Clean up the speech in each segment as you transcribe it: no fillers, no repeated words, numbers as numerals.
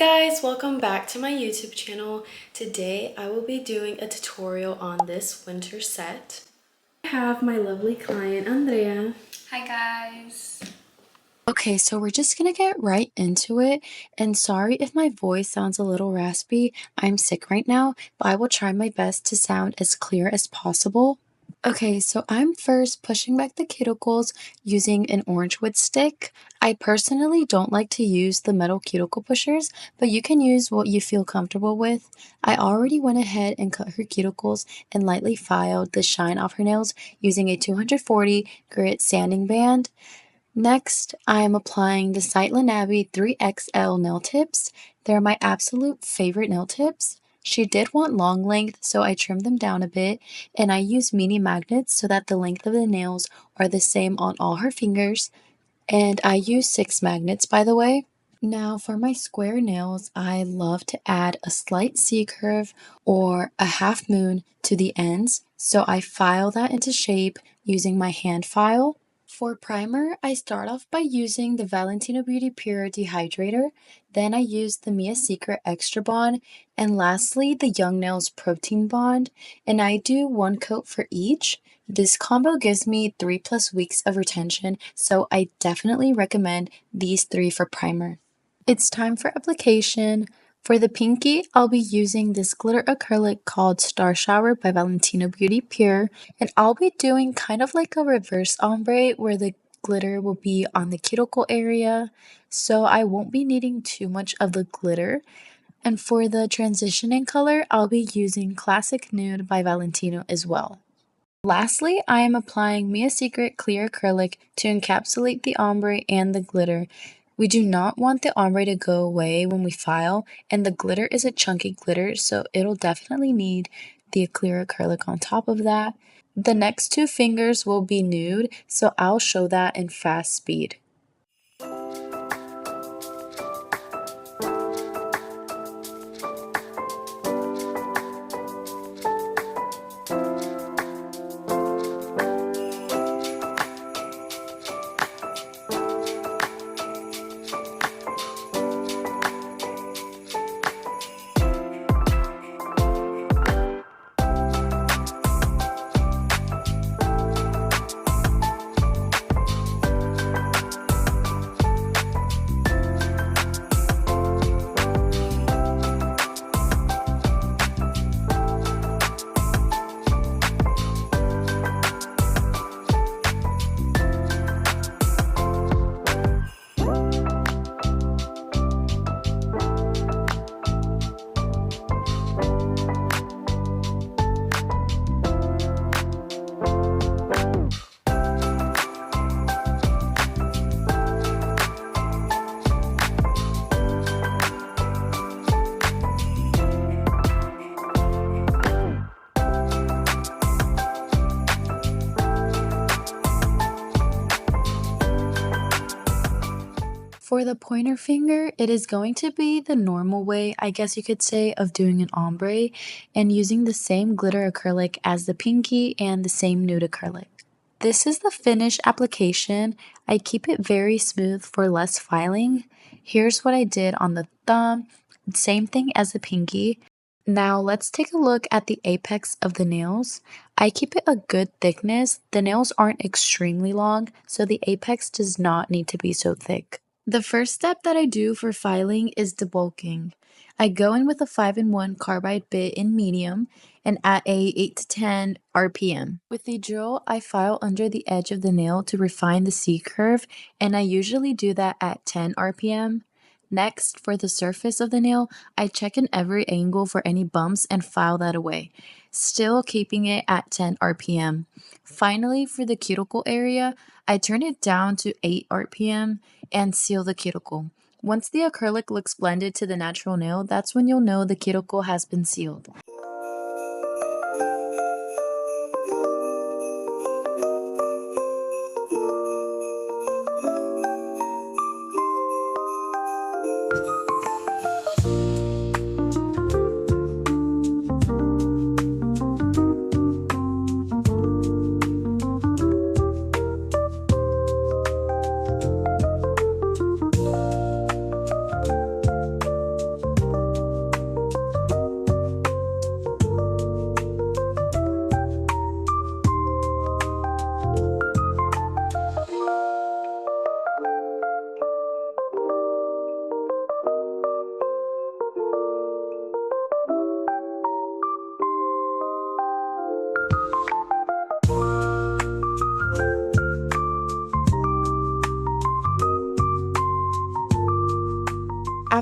guys, welcome back to my YouTube channel. Today I will be doing a tutorial on this winter set. I have my lovely client Andrea. Hi guys. Okay, so we're just gonna get right into it, and sorry if my voice sounds a little raspy. I'm sick right now, but I will try my best to sound as clear as possible. Okay, so I'm first pushing back the cuticles using an orange wood stick. I personally don't like to use the metal cuticle pushers, but you can use what you feel comfortable with. I already went ahead and cut her cuticles and lightly filed the shine off her nails using a 240 grit sanding band. Next, I am applying the Sightlin Abbey 3XL nail tips. They're my absolute favorite nail tips. She did want long length, so I trimmed them down a bit, and I used mini magnets so that the length of the nails are the same on all her fingers. And I used 6 magnets, by the way. Now for my square nails, I love to add a slight C curve or a half moon to the ends, so I file that into shape using my hand file. For primer, I start off by using the Valentino Beauty Pure Dehydrator, then I use the Mia Secret Extra Bond, and lastly the Young Nails Protein Bond, and I do 1 coat for each. This combo gives me 3+ weeks of retention, so I definitely recommend these 3 for primer. It's time for application. For the pinky, I'll be using this glitter acrylic called Star Shower by Valentino Beauty Pure, and I'll be doing kind of like a reverse ombre where the glitter will be on the cuticle area, so I won't be needing too much of the glitter. And for the transitioning color, I'll be using Classic Nude by Valentino as well. Lastly, I am applying Mia Secret Clear Acrylic to encapsulate the ombre and the glitter. We do not want the ombre to go away when we file, and the glitter is a chunky glitter, so it'll definitely need the clear acrylic on top of that. The next 2 fingers will be nude, so I'll show that in fast speed. For the pointer finger, it is going to be the normal way, I guess you could say, of doing an ombre and using the same glitter acrylic as the pinky and the same nude acrylic. This is the finished application. I keep it very smooth for less filing. Here's what I did on the thumb, same thing as the pinky. Now let's take a look at the apex of the nails. I keep it a good thickness. The nails aren't extremely long, so the apex does not need to be so thick. The first step that I do for filing is debulking. I go in with a 5-in-1 carbide bit in medium and at a 8 to 10 RPM. With the drill, I file under the edge of the nail to refine the C curve, and I usually do that at 10 RPM. Next, for the surface of the nail, I check in every angle for any bumps and file that away, still keeping it at 10 RPM. Finally, for the cuticle area, I turn it down to 8 RPM and seal the cuticle. Once the acrylic looks blended to the natural nail, that's when you'll know the cuticle has been sealed.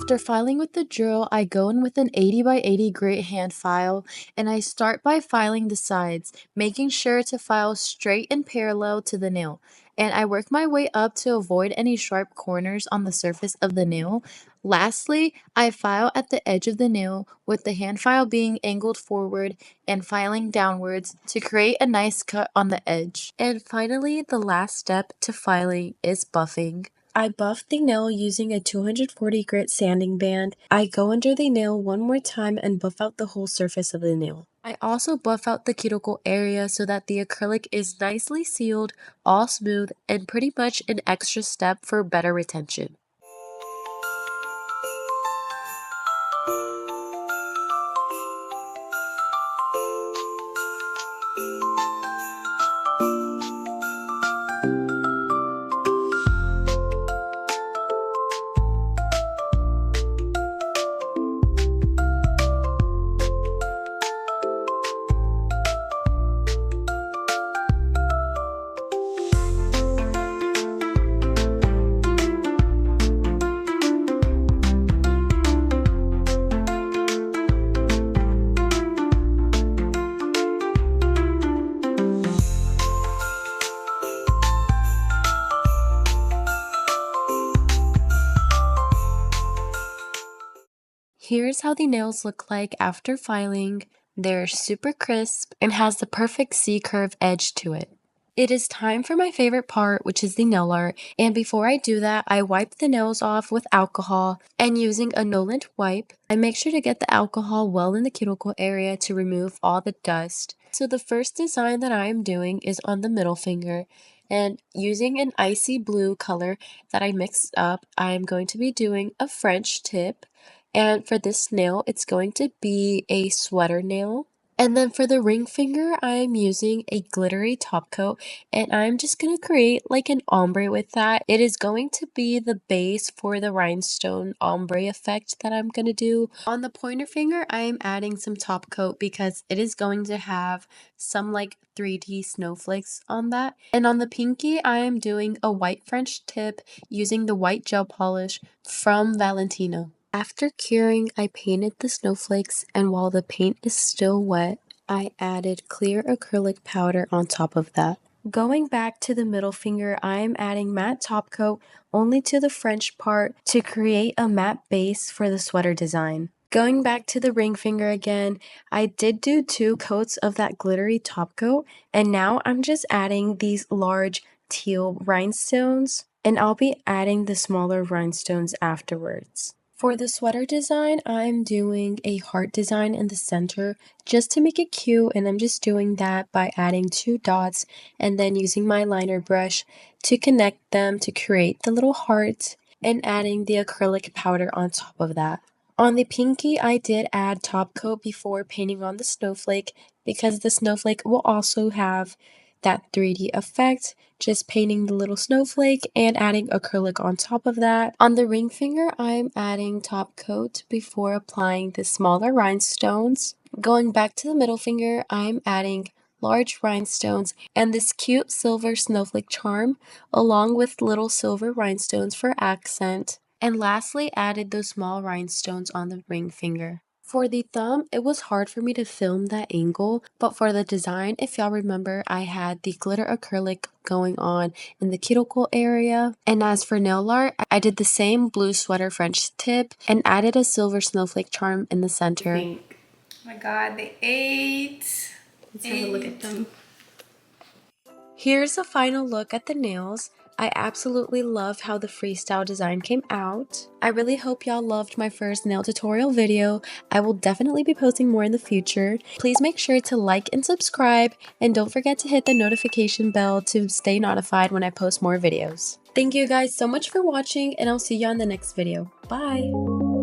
After filing with the drill, I go in with an 80 by 80 grit hand file, and I start by filing the sides, making sure to file straight and parallel to the nail. And I work my way up to avoid any sharp corners on the surface of the nail. Lastly, I file at the edge of the nail with the hand file being angled forward and filing downwards to create a nice cut on the edge. And finally, the last step to filing is buffing. I buff the nail using a 240 grit sanding band. I go under the nail one more time and buff out the whole surface of the nail. I also buff out the cuticle area so that the acrylic is nicely sealed, all smooth, and pretty much an extra step for better retention. Here's how the nails look like after filing. They're super crisp and has the perfect C-curve edge to it. It is time for my favorite part, which is the nail art, and before I do that, I wipe the nails off with alcohol, and using a no-lint wipe, I make sure to get the alcohol well in the cuticle area to remove all the dust. So the first design that I am doing is on the middle finger, and using an icy blue color that I mixed up, I am going to be doing a French tip, and for this nail, it's going to be a sweater nail. And then for the ring finger, I'm using a glittery top coat, and I'm just going to create like an ombre with that. It is going to be the base for the rhinestone ombre effect that I'm going to do. On the pointer finger, I'm adding some top coat because it is going to have some like 3D snowflakes on that. And on the pinky, I am doing a white French tip using the white gel polish from Valentino. After curing, I painted the snowflakes, and while the paint is still wet, I added clear acrylic powder on top of that. Going back to the middle finger, I am adding matte top coat only to the French part to create a matte base for the sweater design. Going back to the ring finger again, I did do 2 coats of that glittery top coat, and now I'm just adding these large teal rhinestones, and I'll be adding the smaller rhinestones afterwards. For the sweater design, I'm doing a heart design in the center just to make it cute, and I'm just doing that by adding 2 dots and then using my liner brush to connect them to create the little heart and adding the acrylic powder on top of that. On the pinky, I did add top coat before painting on the snowflake because the snowflake will also have that 3D effect, just painting the little snowflake and adding acrylic on top of that. On the ring finger, I'm adding top coat before applying the smaller rhinestones. Going back to the middle finger, I'm adding large rhinestones and this cute silver snowflake charm along with little silver rhinestones for accent. And lastly, added those small rhinestones on the ring finger. For the thumb, it was hard for me to film that angle, but for the design, if y'all remember, I had the glitter acrylic going on in the cuticle area. And as for nail art, I did the same blue sweater French tip and added a silver snowflake charm in the center. Oh my god, they ate. Let's have a look at them. Here's a final look at the nails. I absolutely love how the freestyle design came out. I really hope y'all loved my first nail tutorial video. I will definitely be posting more in the future. Please make sure to like and subscribe, and don't forget to hit the notification bell to stay notified when I post more videos. Thank you guys so much for watching, and I'll see you on the next video. Bye!